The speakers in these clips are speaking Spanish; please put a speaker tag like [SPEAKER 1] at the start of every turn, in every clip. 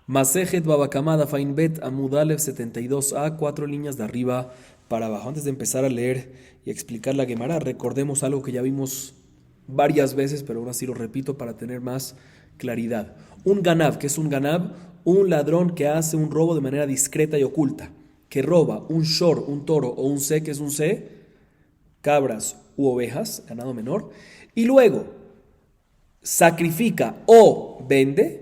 [SPEAKER 1] Masejet Babakamada Fainbet Amudalev 72a, 4 líneas de arriba para abajo. Antes de empezar a leer y explicar la Gemara, recordemos algo que ya vimos varias veces, pero aún así lo repito para tener más claridad. Un ganav, ¿qué es un ganav? Un ladrón que hace un robo de manera discreta y oculta, que roba un shor, un toro o un se, que es un se, cabras u ovejas, ganado menor, y luego sacrifica o vende.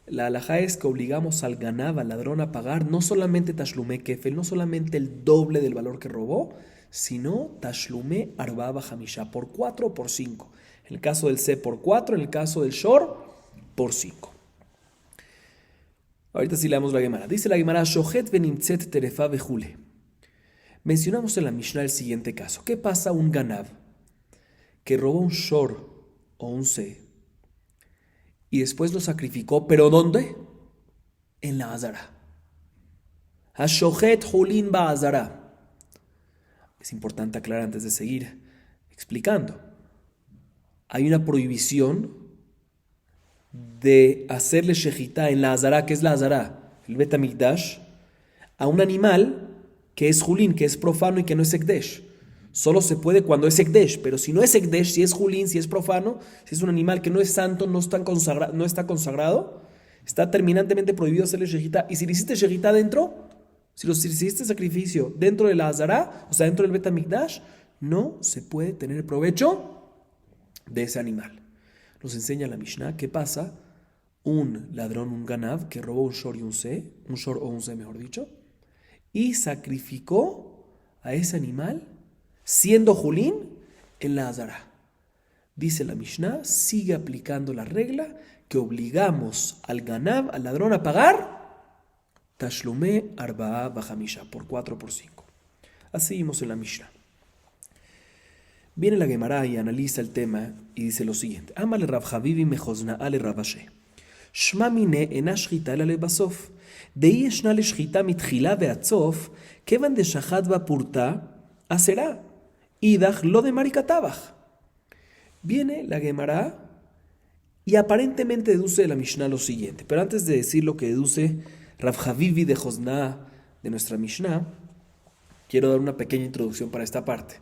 [SPEAKER 1] La halajá es que obligamos al ganav, al ladrón, a pagar no solamente tashlumé kefel, no solamente el doble del valor que robó, sino tashlumé arba bajamisha, por 4 o por 5. En el caso del se por 4, en el caso del shor por 5. Ahorita sí leemos la Gemara. Dice la Gemara, shohet benimtzet terefa bejule. Mencionamos en la Mishnah el siguiente caso. ¿Qué pasa un ganav que robó un shor o un se y después lo sacrificó, pero ¿dónde? En la azara. Hashohet hulin ba azara. Es importante aclarar antes de seguir explicando. Hay una prohibición de hacerle shejitá en la azara. ¿Qué es la azara? El Bet HaMikdash, a un animal que es hulin, que es profano y que no es ekdesh. Solo se puede cuando es ekdesh, pero si no es ekdesh, si es hulin, si es profano, si es un animal que no es santo, no está consagrado, está terminantemente prohibido hacerle shejitá. Y si le hiciste shejitá dentro, si le hiciste sacrificio dentro de la azara, o sea, dentro del Bet HaMikdash, no se puede tener provecho de ese animal. Nos enseña la Mishnah qué pasa un ladrón, un ganav, que robó un shor y un shor o un se, mejor dicho, y sacrificó a ese animal siendo julín en la azara. Dice la Mishnah, sigue aplicando la regla que obligamos al ganav, al ladrón, a pagar tashlumé arba'a bajamisha, por 4 o por 5. Así vimos en la Mishnah. Viene la Gemara y analiza el tema y dice lo siguiente. Amale Rav Havivi mejosna'a le Rav Ashe. Shma mine ena shchita ela lebasof. Dei yeshna leshchita mitchila ve'atzof, kevan de shachat va'purta asera. Idach lo de marikatabach. Viene la Gemara y aparentemente deduce de la Mishnah lo siguiente. Pero antes de decir lo que deduce Rav Havivi de Josna'a de nuestra Mishnah, quiero dar una pequeña introducción para esta parte.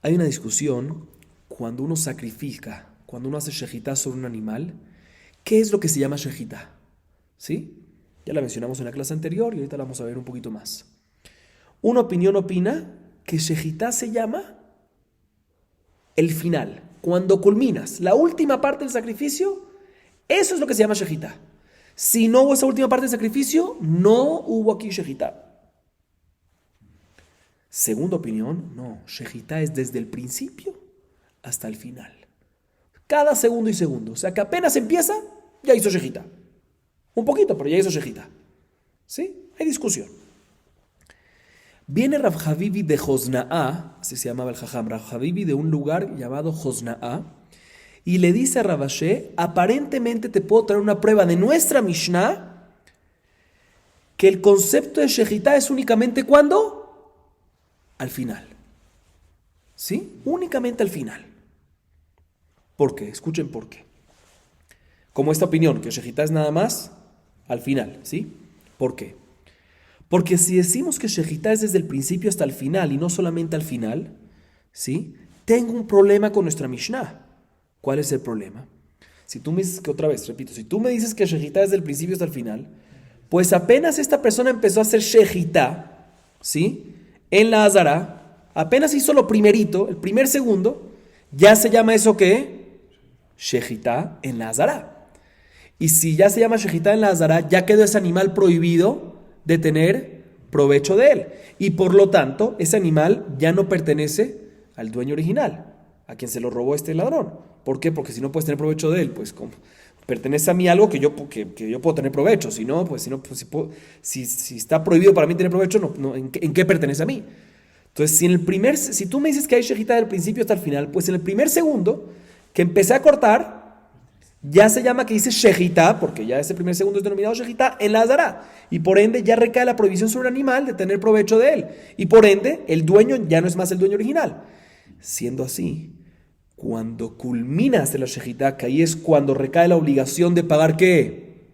[SPEAKER 1] Hay una discusión cuando uno sacrifica, cuando uno hace shejitá sobre un animal, ¿qué es lo que se llama shejitá? ¿Sí? Ya la mencionamos en la clase anterior y ahorita la vamos a ver un poquito más. Una opinión opina que shejitá se llama el final, cuando culminas la última parte del sacrificio, eso es lo que se llama shejitá. Si no hubo esa última parte del sacrificio, no hubo aquí shejitá. Segunda opinión, no, shejitá es desde el principio hasta el final. Cada segundo y segundo. O sea que apenas empieza, ya hizo shejitá. Un poquito, pero ya hizo shejitá. ¿Sí? Hay discusión. Viene Rav Havivi de Josna'a, así se llamaba el jajam, Rav Havivi de un lugar llamado Josna'a, y le dice a Rav Ashe, aparentemente te puedo traer una prueba de nuestra Mishnah, que el concepto de shejitá es únicamente ¿cuándo? Al final. ¿Sí? Únicamente al final. ¿Por qué? Escuchen por qué. Como esta opinión, que shejitá es nada más al final. ¿Sí? ¿Por qué? Porque si decimos que shejitá es desde el principio hasta el final y no solamente al final, ¿sí? Tengo un problema con nuestra Mishnah. ¿Cuál es el problema? Si tú me dices que otra vez, repito, si tú me dices que shejitá es desde el principio hasta el final, pues apenas esta persona empezó a hacer shejitá, ¿sí? En la azara, apenas hizo lo primerito, el primer segundo, ya se llama eso ¿qué? Shejitá en la azara. Y si ya se llama shejitá en la azara, ya quedó ese animal prohibido de tener provecho de él. Y por lo tanto, ese animal ya no pertenece al dueño original, a quien se lo robó este ladrón. ¿Por qué? Porque si no puedes tener provecho de él, pues ¿cómo? Pertenece a mí algo que yo puedo tener provecho. Si está prohibido para mí tener provecho, ¿en qué pertenece a mí? Entonces, si tú me dices que hay shejitá del principio hasta el final, pues en el primer segundo que empecé a cortar, ya se llama que dice shejitá, porque ya ese primer segundo es denominado shejitá en la azara. Y por ende ya recae la prohibición sobre el animal de tener provecho de él. Y por ende, el dueño ya no es más el dueño original. Siendo así, cuando culminas de la shejitá, que ahí es cuando recae la obligación de pagar ¿qué?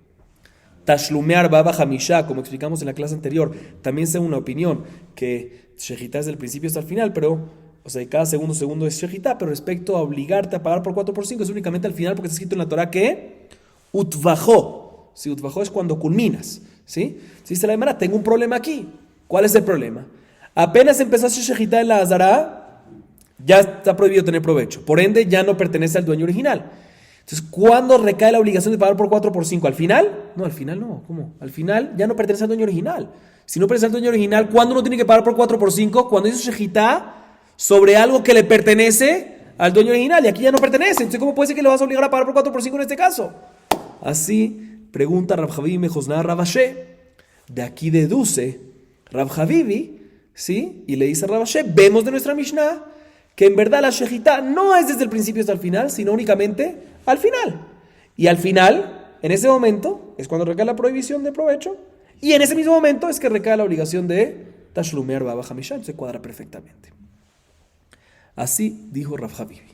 [SPEAKER 1] Tashlumear Baba Hamisha, como explicamos en la clase anterior, también sea una opinión que Shejitá es del principio hasta el final, pero, o sea, cada segundo es Shejitá, pero respecto a obligarte a pagar por 4x5 es únicamente al final porque está escrito en la Torah que Utvajó. Si Utvajó es cuando culminas, ¿sí? Si dice la Gemara, tengo un problema aquí. ¿Cuál es el problema? Apenas empezaste Shejitá en la Azara, ya está prohibido tener provecho. Por ende, ya no pertenece al dueño original. Entonces, ¿cuándo recae la obligación de pagar por 4x5? ¿Al final? No, al final no. ¿Cómo? Al final ya no pertenece al dueño original. Si no pertenece al dueño original, ¿cuándo uno tiene que pagar por 4x5? Cuando hizo Shejitá sobre algo que le pertenece al dueño original. Y aquí ya no pertenece. Entonces, ¿cómo puede ser que le vas a obligar a pagar por 4x5 en este caso? Así pregunta Rav Havivi Mejosna Rav Ashe. De aquí deduce Rav Havivi, ¿sí? Y le dice a Rav Ashe, vemos de nuestra Mishnah que en verdad la Shejitá no es desde el principio hasta el final, sino únicamente al final. Y al final, en ese momento, es cuando recae la prohibición de provecho. Y en ese mismo momento es que recae la obligación de Tashlumear Baba Hamisha. Se cuadra perfectamente. Así dijo Rav Havivi.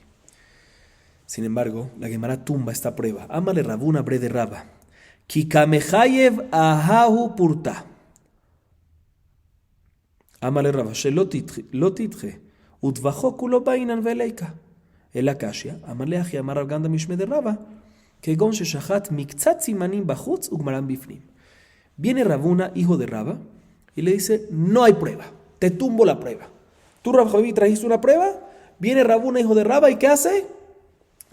[SPEAKER 1] Sin embargo, la Gemara tumba esta prueba. Amale Rabuna bre de Raba. Kikamehayev ahahu purta. Amale Raba. Shelotitche. Utvajó kulo bainan veleika. El akashia. Amale achi amar Rav Ganda mishme de Raba. Kegon sheshahat miktzat simanim bachutz ugmaram bifnim. Viene Rabuna, hijo de Raba, y le dice, no hay prueba. Te tumbo la prueba. Tú, Rav Havivi, trajiste una prueba. Viene Rabuna, hijo de Raba, ¿y qué hace?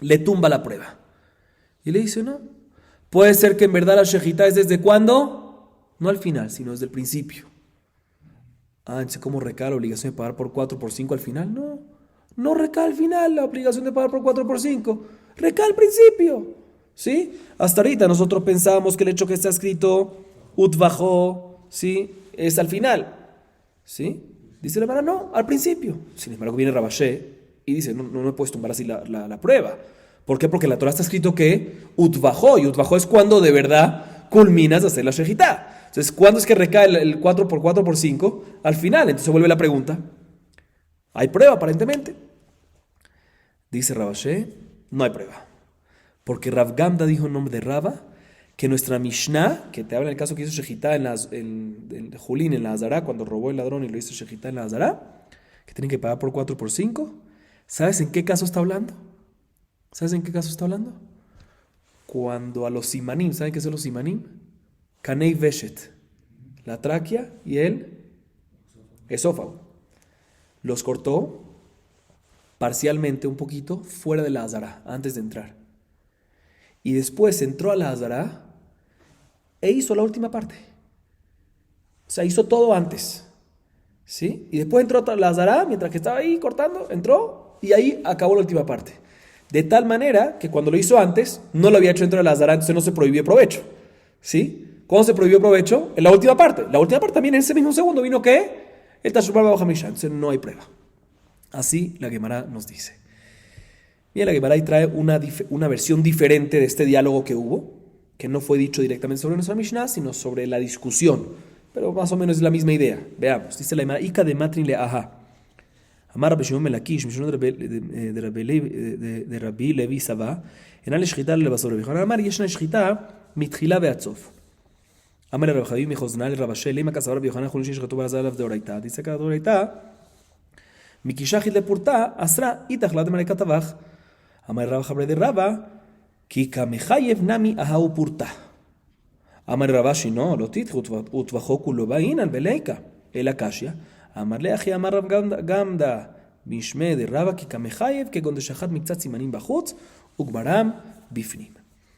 [SPEAKER 1] Le tumba la prueba. Y le dice, no. Puede ser que en verdad la Shejitá es desde cuándo? No al final, sino desde el principio. Entonces, ¿cómo recae la obligación de pagar por 4x5 al final? No. No recae al final la obligación de pagar por 4x5. Recae al principio. ¿Sí? Hasta ahorita nosotros pensábamos que el hecho que está escrito Utvajó, ¿sí? Es al final. ¿Sí? Dice la hermana, no, al principio. Sin embargo, viene Rav Ashe y dice, no me puedes tumbar así la prueba. ¿Por qué? Porque en la Torah está escrito que Utvajó, y Utvajó es cuando de verdad culminas de hacer la Shejitá. Entonces, ¿cuándo es que recae el 4x5? Al final. Entonces vuelve la pregunta. ¿Hay prueba aparentemente? Dice Rav Ashe, no hay prueba. Porque Rav Gamda dijo en nombre de Raba que nuestra Mishnah, que te habla en el caso que hizo Shejitá en Julín, en la Azara, cuando robó el ladrón y lo hizo Shejitá en la Azara, que tienen que pagar por 4x5, ¿sabes en qué caso está hablando? ¿Sabes en qué caso está hablando? Cuando a los simanim, ¿saben qué son los simanim? Kanei Veshet, la tráquea y el esófago. Los cortó parcialmente un poquito fuera de la Azara, antes de entrar. Y después entró a la Azara e hizo la última parte. O sea, hizo todo antes. ¿Sí? Y después entró a la Azara, mientras que estaba ahí cortando, entró y ahí acabó la última parte. De tal manera que cuando lo hizo antes, no lo había hecho dentro de la Azara, entonces no se prohibió provecho. ¿Sí? ¿Cuándo se prohibió provecho? En la última parte. La última parte también en ese mismo segundo vino ¿qué? El Tashumar Baba Hamisha. Entonces no hay prueba. Así la Gemara nos dice. Bien, la Gemara ahí trae una versión diferente de este diálogo que hubo, que no fue dicho directamente sobre nuestra Mishnah, sino sobre la discusión. Pero más o menos es la misma idea. Veamos. Dice la Gemara, Ika de Matrin le Aha. Amar Rabbi Shimon Melakish, Mishon de Rabbi Levi Saba, en al Shchita le Basor Rabbi Yohanan Amar, Yeshna Shchita mitchila ve'atzof. Amar Rabbi Havivi Mechosna le Rabbi Ashe, Lema Kasar Rabbi Yohanan Chulin Shesh Chatuv Arazal de Oraita. Dice que de Oraita, Mikishachit le Purta, Asra, Itachlat de Mareka Tavach. Amar Rabbi Habre de Rabba, Kika Mechayev Nami Ahau Purta. Amar Rabbi Ashi, no, Lotit, Utvachok Ulobain al Beleika, El Akashia. Amar le Achi Amar Rav Gamda, Mishme de Rabba, Kika Mechayev, que donde Shachat Miktzat Simanim Bachutz, Ugbaram Bifnim.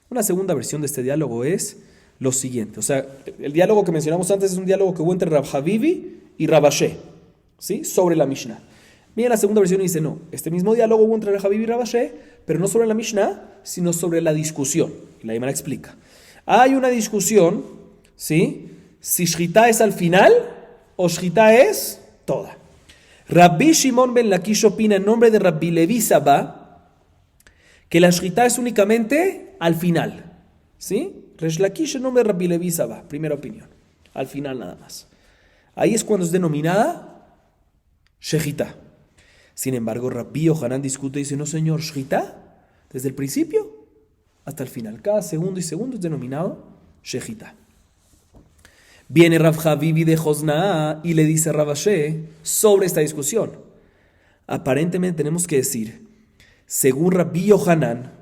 [SPEAKER 1] Una segunda versión de este diálogo es lo siguiente. O sea, el diálogo que mencionamos antes es un diálogo que hubo entre Rav Havivi y Rav Ashe, ¿sí? Sobre la Mishnah. Mira la segunda versión y dice, no, este mismo diálogo hubo entre Rav Havivi y Rav Ashe, pero no sobre la Mishnah, sino sobre la discusión. Y la Gemara explica. Hay una discusión, ¿sí? Si Shchita es al final o Shchita es toda. Rabbi Shimon ben Lakish opina en nombre de Rabbi Levi Saba que la Shchita es únicamente al final, ¿sí? Resh Lakish en nombre de Rabbi Levi Saba, primera opinión, al final nada más. Ahí es cuando es denominada Shechita. Sin embargo, Rabbi Yohanan discute y dice, no señor, Shechita, desde el principio hasta el final, cada segundo y segundo es denominado Shechita. Viene Rav Havivi de Josnaá y le dice a Rav Ashe sobre esta discusión. Aparentemente tenemos que decir, según Rabbi Yohanan,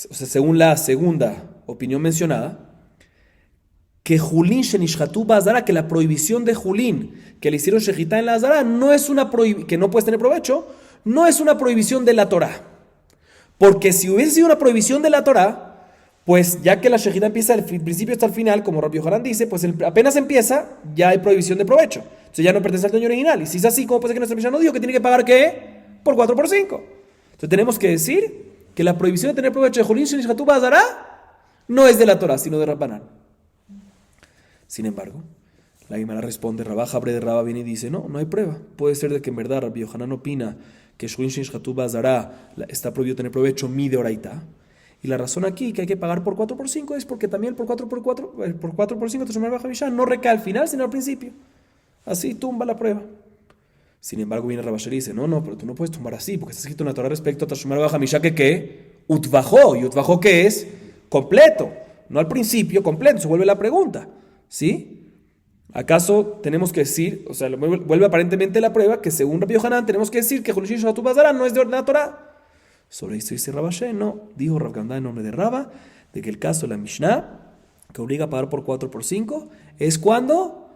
[SPEAKER 1] o sea, según la segunda opinión mencionada, que Julín Shenishhatu Bazara, que la prohibición de Julín que le hicieron Shejitá en la Azara no es una que no puedes tener provecho, no es una prohibición de la Torah. Porque si hubiese sido una prohibición de la Torah, pues ya que la Shejitá empieza del principio hasta el final, como Rabbi Yohanan dice, pues apenas empieza, ya hay prohibición de provecho. Entonces ya no pertenece al dueño original. Y si es así, ¿cómo puede ser que nuestra Mishnah no dijo que tiene que pagar qué? Por 4 por 5. Entonces tenemos que decir que la prohibición de tener provecho de Julín Shenishhatu Bazara no es de la Torah, sino de Rabbanan. Sin embargo, la Gemara responde, Rabá Jabre de Rabá viene y dice, no hay prueba. Puede ser de que en verdad Rabbi Yohanan opina que Shulin Shenishhatu Bazara está prohibido tener provecho mi de oraita. Y la razón aquí que hay que pagar por 4 por 5 es porque también por 4 por 5 Tashumar Baja Misha no recae al final, sino al principio. Así tumba la prueba. Sin embargo, viene Rabá y dice, no, pero tú no puedes tumbar así, porque está escrito en la Torah respecto a Tashumar Baja Misha que ¿qué? Utvajó. Y utvajó ¿qué es? Completo. No al principio, completo. Se vuelve la pregunta. ¿Sí? ¿Acaso tenemos que decir, o sea, vuelve aparentemente la prueba, que según Rabbi Yohanan tenemos que decir que Julín Shenishhatu Bazara no es de la Torah? Sobre esto dice Rabba Sheh, no, dijo Rav Gamda en nombre de Rabba, de que el caso de la Mishnah, que obliga a pagar por 4 por 5, es cuando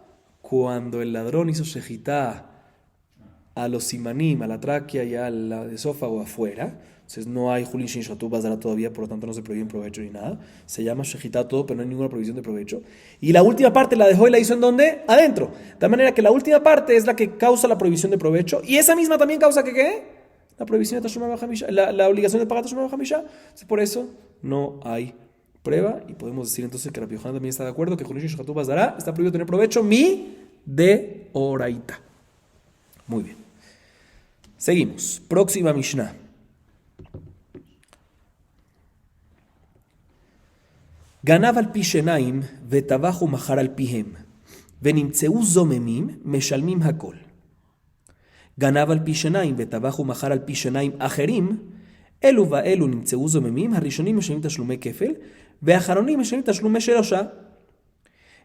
[SPEAKER 1] el ladrón hizo shejitá a los simanim, a la tráquea y al esófago afuera. Entonces no hay Julín Shenishhatu Bazara todavía, por lo tanto no se prohíbe provecho ni nada. Se llama shejitá todo, pero no hay ninguna prohibición de provecho. Y la última parte la dejó y la hizo ¿en dónde? Adentro. De tal manera que la última parte es la que causa la prohibición de provecho, y esa misma también causa que ¿qué? La prohibición de Tashumar Baja Misha, la obligación de pagar Tashumar Baja Misha. Por eso no hay prueba, y podemos decir entonces que Rabbi Yohanan también está de acuerdo que Julín Shenishhatu Bazara está prohibido tener provecho mi de oraita. Muy bien. Seguimos. Próxima Mishnah. גנב על פי שיניים וטבח ומכר על פיהם, ונמצאו זוממים, משלמים הכל. גנב על פי שיניים וטבח ומכר על פי שיניים אחרים, אלו ואלו נמצאו זוממים, הראשונים משלמים תשלומי כפל, והאחרונים משלמים תשלומי שלושה.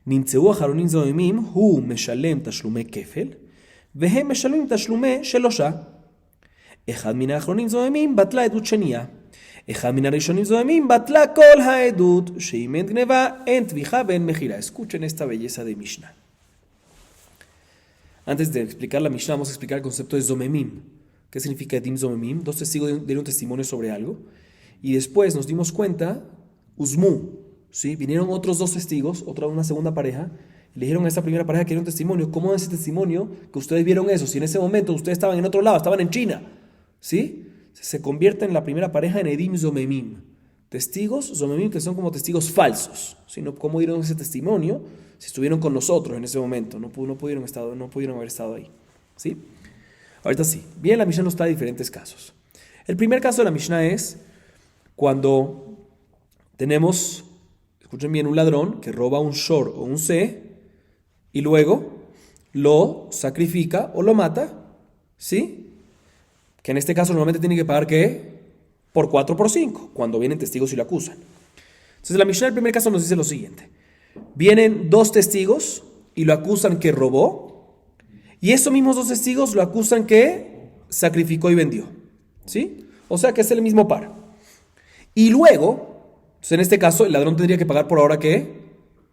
[SPEAKER 1] נמצאו אחרונים זוממים, הוא משלם תשלומי כפל, והם משלמים תשלומי שלושה. אחד מן האחרונים זוממים בטלה עדות שנייה. אחד מן הראשונים זוהמים, בטלה כל העדות, שאם אין גנבה, אין טביחה ואין מחילה. Escuchen esta belleza de Mishnah. Antes de explicar la Mishnah, vamos a explicar el concepto de zomemim. ¿Qué significa edim zomemim? Dos testigos dieron un testimonio sobre algo, y después nos dimos cuenta, uzmu, ¿sí? Vinieron otros dos testigos, una segunda pareja, y le dijeron a esa primera pareja que era un testimonio. ¿Cómo es ese testimonio que ustedes vieron eso? Si en ese momento ustedes estaban en otro lado, estaban en China, ¿sí? Se convierte en la primera pareja en edim zomemim, testigos zomemim que son como testigos falsos, sino cómo dieron ese testimonio si estuvieron con nosotros en ese momento, no pudieron haber estado ahí, ¿sí? Ahorita sí, bien, la Mishnah nos trae diferentes casos. El primer caso de la Mishnah es cuando tenemos, escuchen bien, un ladrón que roba un shor o un se y luego lo sacrifica o lo mata, ¿sí? Que en este caso normalmente tiene que pagar ¿qué? Por 4 por 5, cuando vienen testigos y lo acusan. Entonces la Mishnah del primer caso nos dice lo siguiente. Vienen dos testigos y lo acusan que robó, y esos mismos dos testigos lo acusan que sacrificó y vendió, ¿sí? O sea que es el mismo par. Y luego, entonces en este caso el ladrón tendría que pagar por ahora ¿qué?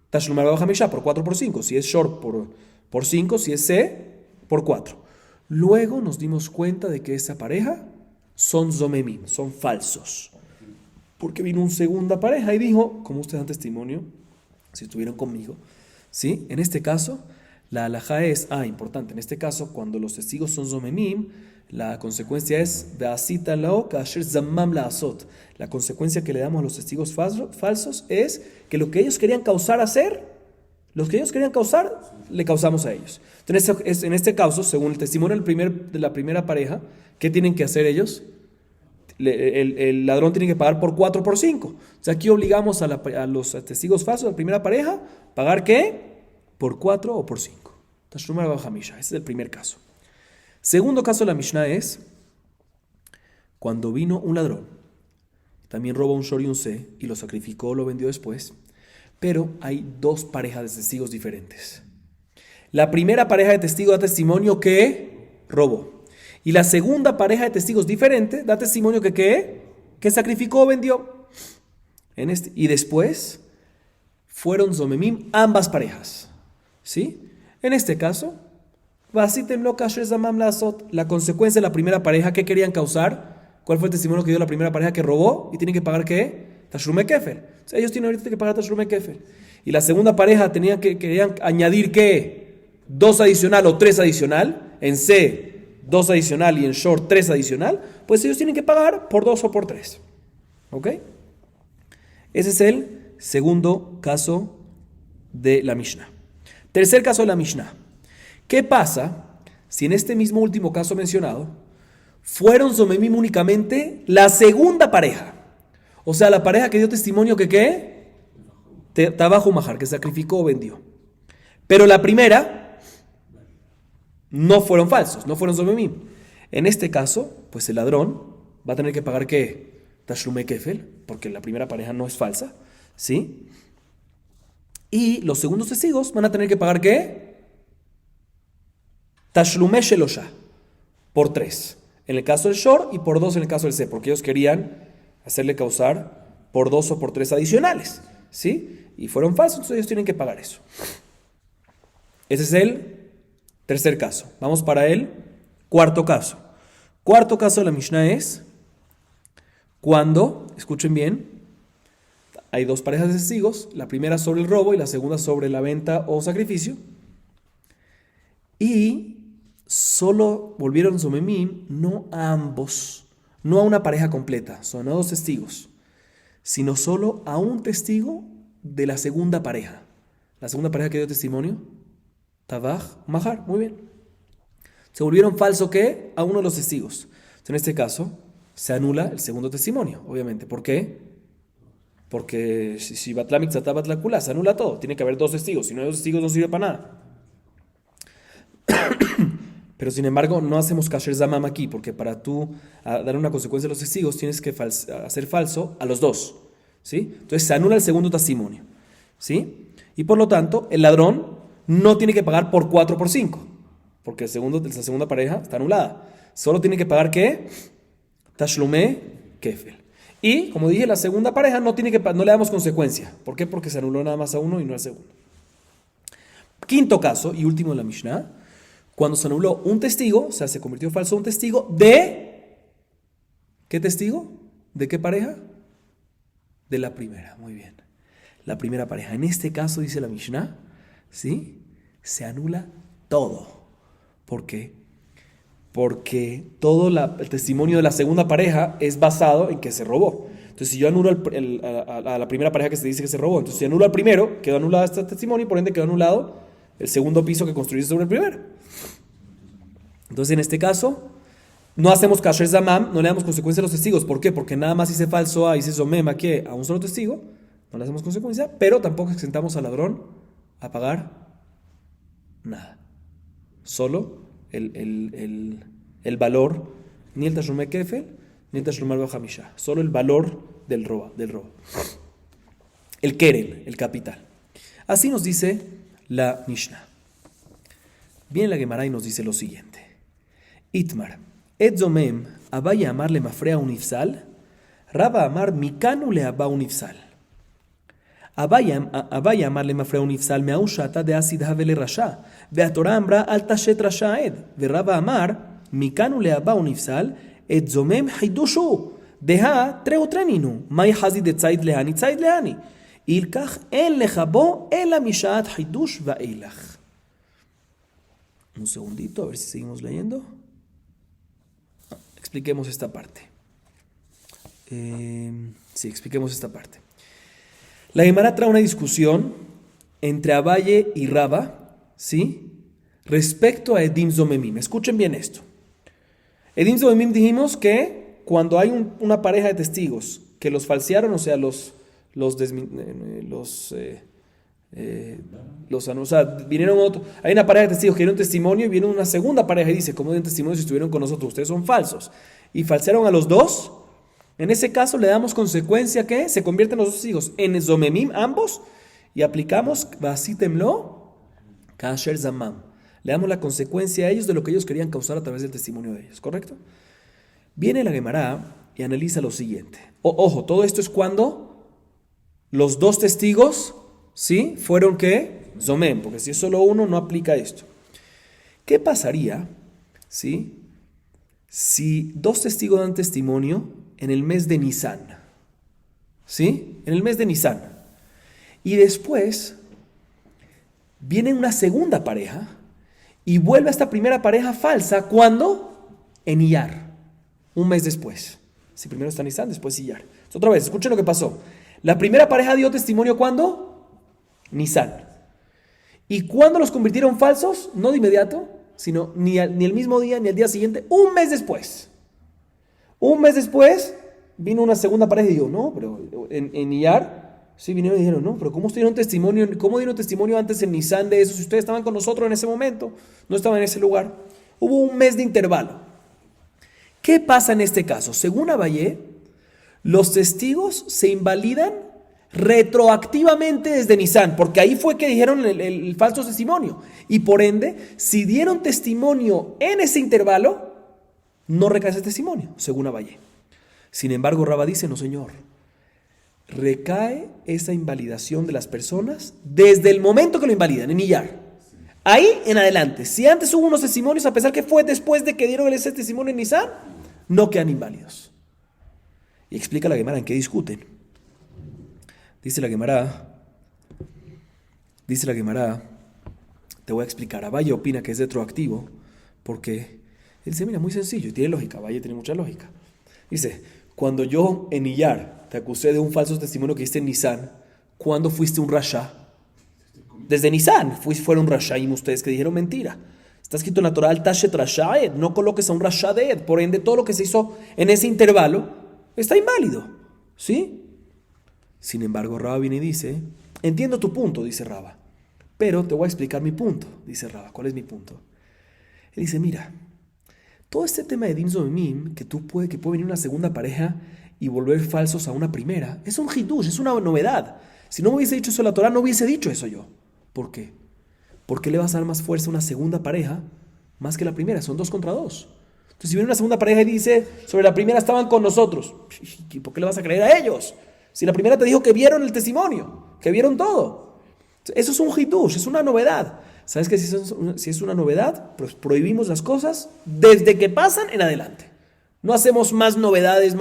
[SPEAKER 1] Tashlumar Baja Misha por 4 por 5, si es short por 5, si es se por 4. Luego nos dimos cuenta de que esa pareja son zomemim, son falsos. Porque vino una segunda pareja y dijo, como ustedes dan testimonio, si estuvieron conmigo, ¿sí? En este caso, la halajá es, importante, en este caso, cuando los testigos son zomemim, la consecuencia es, la consecuencia que le damos a los testigos falsos es que lo que ellos querían le causamos a ellos. Entonces, en este caso, según el testimonio de la primera pareja, ¿qué tienen que hacer ellos? El ladrón tiene que pagar por 4 por 5. O sea, aquí obligamos a los testigos falsos de la primera pareja, ¿pagar qué? Por 4 o por 5. Tashlumar Baja Misha. Ese es el primer caso. Segundo caso de la Mishnah es cuando vino un ladrón, también robó un shor y un se, y lo sacrificó o lo vendió después, Pero hay dos parejas de testigos diferentes. La primera pareja de testigos da testimonio que robó. Y la segunda pareja de testigos diferente da testimonio que ¿qué? Que sacrificó o vendió. Y después fueron zomemim ambas parejas. ¿Sí? En este caso, la consecuencia de la primera pareja, ¿qué querían causar? ¿Cuál fue el testimonio que dio la primera pareja que robó? Y tienen que pagar ¿qué? Tashlume kefel. O sea, ellos tienen ahorita que pagar Tashlume kefel. Y la segunda pareja querían añadir ¿qué? 2 adicional o 3 adicional. En C, 2 adicional y en short 3 adicional. Pues ellos tienen que pagar por 2 o por 3. ¿Ok? Ese es el segundo caso de la Mishnah. Tercer caso de la Mishnah. ¿Qué pasa si en este mismo último caso mencionado fueron zomemim únicamente la segunda pareja? O sea, la pareja que dio testimonio que ¿qué? Tabajo Mahar, que sacrificó o vendió. Pero la primera no fueron falsos, no fueron zomemim. En este caso, pues el ladrón va a tener que pagar ¿qué? Tashlume kefel, porque la primera pareja no es falsa, ¿sí? Y los segundos testigos van a tener que pagar ¿qué? Tashlume shelosha, por 3. En el caso del short y por 2 en el caso del C, porque ellos querían hacerle causar por 2 o por 3 adicionales, ¿sí? Y fueron falsos, entonces ellos tienen que pagar eso. Ese es el tercer caso. Vamos para el cuarto caso. Cuarto caso de la Mishnah es cuando, escuchen bien, hay 2 parejas de testigos, la primera sobre el robo y la segunda sobre la venta o sacrificio, y solo volvieron zomemim, no a ambos, no a una pareja completa, son a 2 testigos, sino solo a un testigo de la segunda pareja. La segunda pareja que dio testimonio, Tabaj Mahar, muy bien. Se volvieron falso ¿qué? A uno de los testigos. En este caso, se anula el segundo testimonio, obviamente. ¿Por qué? Porque si Batlamik Zatabat la Kula, se anula todo. Tiene que haber 2 testigos. Si no hay 2 testigos, no sirve para nada. Pero sin embargo, no hacemos kasher zamam aquí, porque para tú dar una consecuencia a los testigos, tienes que hacer falso a los 2. ¿Sí? Entonces se anula el segundo testimonio. ¿Sí? Y por lo tanto, el ladrón no tiene que pagar por 4 por 5, porque la segunda pareja está anulada. Solo tiene que pagar ¿qué? Tashlume kefel. Y, como dije, la segunda pareja no le damos consecuencia. ¿Por qué? Porque se anuló nada más a uno y no al segundo. Quinto caso y último de la Mishnah. Cuando se anuló un testigo, o sea, se convirtió falso un testigo de... ¿Qué testigo? ¿De qué pareja? De la primera, muy bien. La primera pareja. En este caso, dice la Mishnah, ¿sí? Se anula todo. ¿Por qué? Porque todo el testimonio de la segunda pareja es basado en que se robó. Entonces, si yo anulo a la primera pareja que se dice que se robó, entonces si anulo al primero, quedó anulado este testimonio y por ende quedó anulado el segundo piso que construiste sobre el primero. Entonces, en este caso, no hacemos kasher zamam, no le damos consecuencia a los testigos. ¿Por qué? Porque nada más hice falso A, hice zomem aquí a un solo testigo, no le hacemos consecuencia, pero tampoco exentamos al ladrón a pagar nada. Solo el valor, ni el tashlume kefel, ni el tashlume al-hamisha. Solo el valor del robo. El kerel, el capital. Así nos dice la Mishnah. Viene la Gemara y nos dice lo siguiente. Itmar, et zomem, abaya amar le mafrea unifsal, Raba amar mikanu le aba unifsal. Abaya amar le mafrea unifsal me aushata de asid havele rasha, ve atora ambra al tashet rasha ed, ve Raba amar mikanu le aba unifsal, et zomem haidushu, deha treutreninu, mai hazid de tzaid lehani, ilkach en lejabo el amishat haidush va eilach. Un segundito, a ver si seguimos leyendo. Expliquemos esta parte. Expliquemos esta parte. La Gemara trae una discusión entre Abaye y Raba, ¿sí? Respecto a Edim Zomemim. Escuchen bien esto. Edim Zomemim dijimos que cuando hay una pareja de testigos que los falsearon, o sea, vinieron otro, hay una pareja de testigos que dieron testimonio y viene una segunda pareja y dice, ¿cómo dieron testimonio si estuvieron con nosotros? Ustedes son falsos. Y falsearon a los 2. En ese caso le damos consecuencia que se convierten los 2 testigos en zomemim ambos Y aplicamos Vasitemlo Kasher Zamam. Le damos la consecuencia a ellos de lo que ellos querían causar a través del testimonio de ellos, ¿correcto? Viene la Gemara y analiza lo siguiente. Ojo, todo esto es cuando los dos testigos, ¿sí? Fueron ¿qué? Zomem, porque si es solo uno no aplica esto. ¿Qué pasaría, ¿sí? Si dos testigos dan testimonio en el mes de Nisan? ¿Sí? En el mes de Nisan. Y después viene una segunda pareja y vuelve a esta primera pareja falsa. ¿Cuándo? En Iyar. Un mes después. Si primero está Nisan, después Iyar. Otra vez, escuchen lo que pasó. La primera pareja dio testimonio ¿cuándo? Nisan. ¿Y cuándo los convirtieron falsos? No de inmediato, sino ni el mismo día ni el día siguiente. Un mes después. Un mes después vino una segunda pareja y dijo, no, pero en Iyar, sí vinieron y dijeron, no, pero ¿cómo dieron testimonio antes en Nisan de eso? Si ustedes estaban con nosotros en ese momento, no estaban en ese lugar. Hubo un mes de intervalo. ¿Qué pasa en este caso? Según Abayé, los testigos se invalidan retroactivamente desde Nisan, porque ahí fue que dijeron el falso testimonio. Y por ende, si dieron testimonio en ese intervalo, no recae ese testimonio, según Abayé. Sin embargo, Rabba dice, no señor, recae esa invalidación de las personas desde el momento que lo invalidan, en Iyar. Ahí en adelante, si antes hubo unos testimonios, a pesar que fue después de que dieron ese testimonio en Nisan, no quedan inválidos. Y explica la Gemara en qué discuten. Dice la Gemara, te voy a explicar. Abaye opina que es retroactivo porque él dice, mira, muy sencillo, y tiene lógica. Abaye tiene mucha lógica. Dice, cuando yo en Iyar te acusé de un falso testimonio que hiciste en Nisan, ¿cuándo fuiste un rasha? Desde Nisan fueron rashaim ustedes que dijeron mentira. Está escrito en la Torah, al tashet rashaed, no coloques a un rasha de ed. Por ende, todo lo que se hizo en ese intervalo está inválido. ¿Sí? Sin embargo, Rabba viene y dice, entiendo tu punto, dice Rabba, pero te voy a explicar mi punto, dice Rabba. ¿Cuál es mi punto? Él dice, mira, todo este tema de Din Zomim, que puede venir una segunda pareja y volver falsos a una primera, es un hidush, es una novedad. Si no me hubiese dicho eso la Torah, no hubiese dicho eso yo. ¿Por qué? ¿Por qué le vas a dar más fuerza a una segunda pareja más que la primera? Son 2 contra 2. Entonces, si viene una segunda pareja y dice, sobre la primera estaban con nosotros, ¿por qué le vas a creer a ellos? Si la primera te dijo que vieron el testimonio, que vieron todo. Eso es un hidush, es una novedad. ¿Sabes que si es una novedad? Pues prohibimos las cosas desde que pasan en adelante. No hacemos más novedades,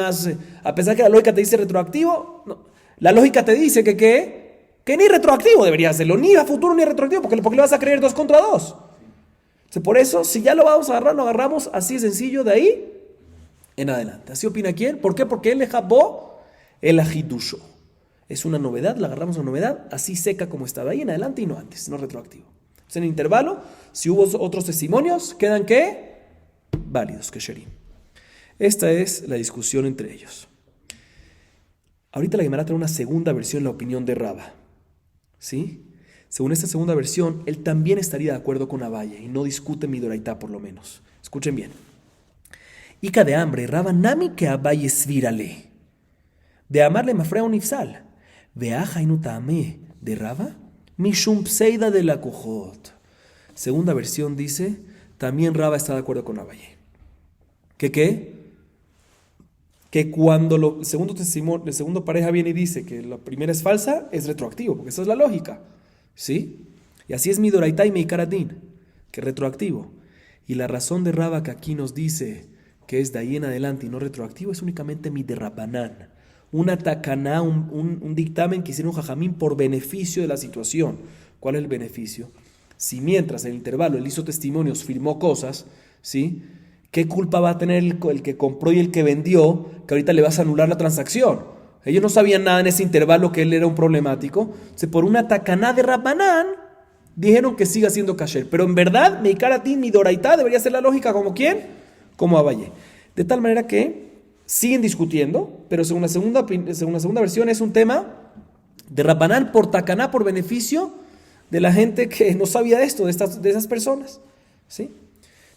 [SPEAKER 1] a pesar que la lógica te dice retroactivo, no. La lógica te dice que ni retroactivo debería hacerlo, ni a futuro ni a retroactivo, porque le vas a creer 2 contra 2. Entonces, por eso, si ya lo vamos a agarrar, lo agarramos así de sencillo de ahí en adelante. ¿Así opina quién? ¿Por qué? Porque él jabó el ajidusho. Es una novedad, la agarramos una novedad así seca como estaba ahí en adelante y no antes, no retroactivo. Entonces, en el intervalo, si hubo otros testimonios, quedan ¿qué? Válidos, kesherim. Esta es la discusión entre ellos. Ahorita la Gemara trae una segunda versión, la opinión de Rabba. ¿Sí? Según esta segunda versión, él también estaría de acuerdo con Abaye y no discute Midoraitá por lo menos. Escuchen bien. Ica de hambre, Rabba nami que Abaye svírale. De amarle mafrea un ifsal. Veaja inutame de Rabba, mishum pseida de la cojot. Segunda versión dice, también Rabba está de acuerdo con Abaye. ¿Qué? Que cuando el segundo pareja viene y dice que la primera es falsa, es retroactivo, porque esa es la lógica. ¿Sí? Y así es Midoraitá y Meikaradín, que es retroactivo. Y la razón de Rabba que aquí nos dice que es de ahí en adelante y no retroactivo es únicamente Miderrabanán. Una takaná, un dictamen que hicieron Jajamín por beneficio de la situación. ¿Cuál es el beneficio? Si mientras en el intervalo él hizo testimonios, firmó cosas, ¿sí? ¿Qué culpa va a tener el que compró y el que vendió que ahorita le vas a anular la transacción? Ellos no sabían nada en ese intervalo que él era un problemático. Entonces, por una takaná de Rabbanán, dijeron que siga siendo kasher. Pero en verdad, Meikaratín, Midoraitá, debería ser la lógica como ¿quién? Como Abaye. De tal manera que siguen discutiendo, pero según la segunda versión es un tema de Rabbanán por takaná, por beneficio de la gente que no sabía esto, de esas personas. ¿Sí?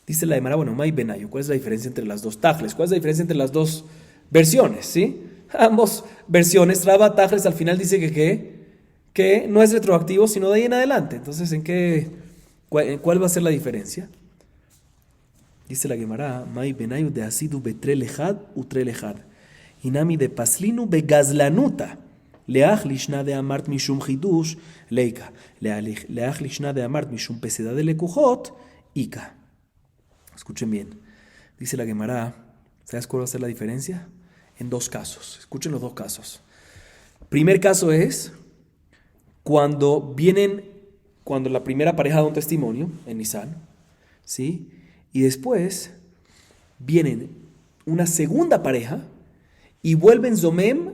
[SPEAKER 1] Dice la Gemara, bueno, May Benayo, ¿cuál es la diferencia entre las dos tajles? ¿Cuál es la diferencia entre las dos versiones? ¿Sí? Ambos versiones, Rabba Tajles al final dice que no es retroactivo, sino de ahí en adelante. Entonces, ¿cuál va a ser la diferencia? Dice la Gemara, Mai benayu de asidu betre lejad utre lejad. Inami de paslinu begazlanuta. Leach lishna de amart mishum chidush leika. Leach lishna de amart mishum peseda de lekujot ika. Escuchen bien. Dice la Gemara, ¿sabes cuál va a ser la diferencia? En dos casos. Escuchen los dos casos. Primer caso es cuando la primera pareja da un testimonio en Nisan, ¿sí? Y después vienen una segunda pareja y vuelven Zomem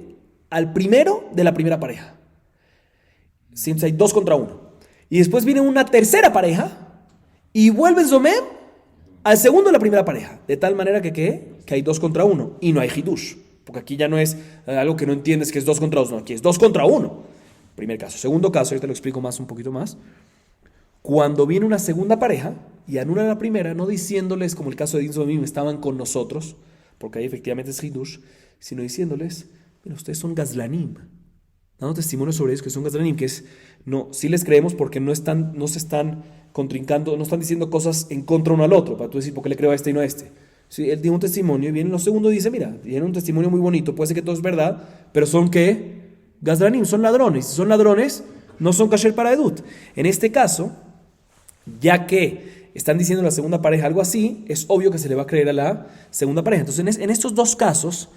[SPEAKER 1] al primero de la primera pareja. Siempre hay 2 contra 1. Y después viene una tercera pareja y vuelven Zomem al segundo de la primera pareja. De tal manera que hay 2 contra 1 y no hay Hidush. Porque aquí ya no es algo que no entiendes que es 2 contra 2, no, aquí es 2 contra 1. Primer caso. Segundo caso, ahorita lo explico un poquito más. Cuando viene una segunda pareja y anula la primera, no diciéndoles, como el caso de Din Zomim, estaban con nosotros, porque ahí efectivamente es Hidush, sino diciéndoles, mira, ustedes son Gazlanim, dando testimonio sobre ellos que son Gazlanim, que es, no, sí les creemos porque no se están contrincando, no están diciendo cosas en contra uno al otro, para tú decir, ¿por qué le creo a este y no a este? Sí, él dio un testimonio y viene los segundos y dice, mira, tiene un testimonio muy bonito, puede ser que todo es verdad, pero son ¿qué? Gazlanim, son ladrones, si son ladrones, no son kasher para edut. En este caso, ya que están diciendo la segunda pareja algo así, es obvio que se le va a creer a la segunda pareja. Entonces, en estos dos casos,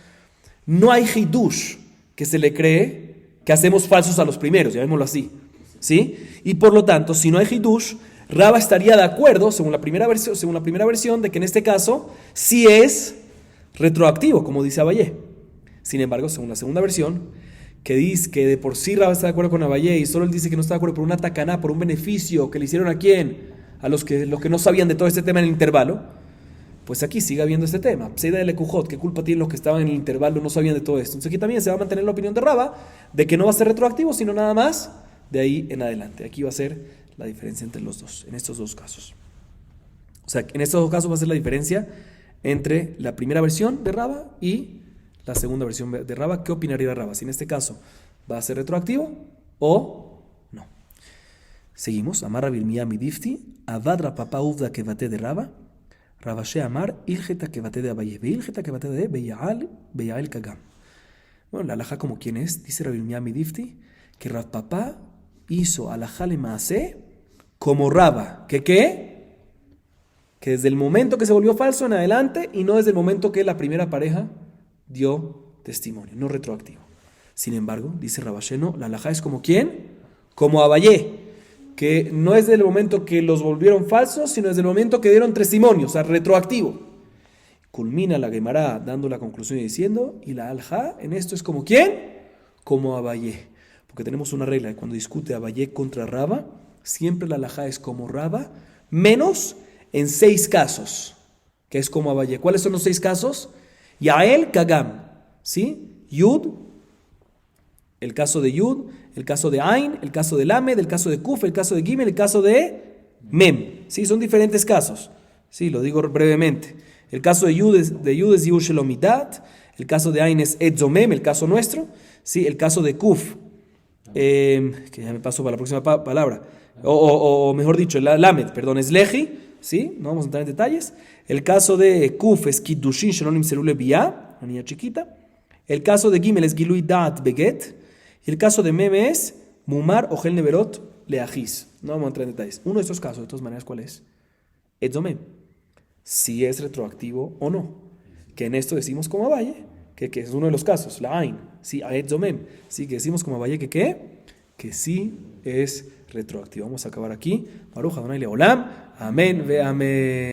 [SPEAKER 1] no hay hidush que se le cree que hacemos falsos a los primeros, llamémoslo así, ¿sí? Y por lo tanto, si no hay hidush, Raba estaría de acuerdo, según la primera versión, de que en este caso sí es retroactivo, como dice Abayé. Sin embargo, según la segunda versión, que dice que de por sí Raba está de acuerdo con Abayé y solo él dice que no está de acuerdo por una tacaná, por un beneficio que le hicieron a quién, a los que no sabían de todo este tema en el intervalo, pues aquí sigue habiendo este tema. Pseida de Lekujot, ¿qué culpa tienen los que estaban en el intervalo no sabían de todo esto? Entonces aquí también se va a mantener la opinión de Raba de que no va a ser retroactivo, sino nada más de ahí en adelante. Aquí va a ser la diferencia entre los dos, en estos dos casos. O sea, en estos dos casos va a ser la diferencia entre la primera versión de Raba y la segunda versión de Raba. ¿Qué opinaría Raba? Si en este caso va a ser retroactivo o no. Seguimos. Amar Rabilmía Midifti, Avadra Papá Uvda que bate de Raba, Rabashe Amar, Ilgeta que bate de Abaye, Ilgeta que bate de Beyael Kagam. Bueno, la alhaja como quién es, dice Rabilmía Midifti, que Rav Papá hizo alhaja le maaseh como Raba. ¿Que qué? Que desde el momento que se volvió falso en adelante y no desde el momento que la primera pareja dio testimonio, no retroactivo. Sin embargo, dice Rabashe, no, la alhaja es como ¿quién? Como Abayé, que no es desde el momento que los volvieron falsos, sino desde el momento que dieron testimonio, o sea, retroactivo. Culmina la Gemara dando la conclusión y diciendo, y la alhaja en esto es como ¿quién? Como Abayé. Porque tenemos una regla, que cuando discute Abayé contra Raba, siempre la alhaja es como Raba, menos en 6 casos, que es como Abayé. ¿Cuáles son los 6 casos? Yael Kagam, ¿sí? Yud, el caso de Yud, el caso de Ain, el caso de Lamed, el caso de Kuf, el caso de Gimel, el caso de Mem. ¿Sí? Son diferentes casos. Sí, lo digo brevemente. El caso de Yud es Yud Shelomidat, el caso de Ain es Edzomem, el caso nuestro. ¿Sí? El caso de Kuf, que ya me paso para la próxima palabra, o mejor dicho, el Lamed, perdón, es Leji, ¿sí? No vamos a entrar en detalles. El caso de Kuf es Kiddushin Shelonim Selule Biyah, una niña chiquita. El caso de Gimel es Gilui Da'at Beget. Y el caso de Meme es Mumar Ojel Neverot Leajis. No vamos a entrar en detalles. Uno de estos casos, de todas maneras, ¿cuál es? Edzomem. Si es retroactivo o no. Que en esto decimos como Abaye, que es uno de los casos, la Ain. Sí, a Edzomem. Sí, que decimos como Abaye que ¿qué? Que sí es retroactivo. Vamos a acabar aquí. Baruch Adonai Leolam. Amén ve amén.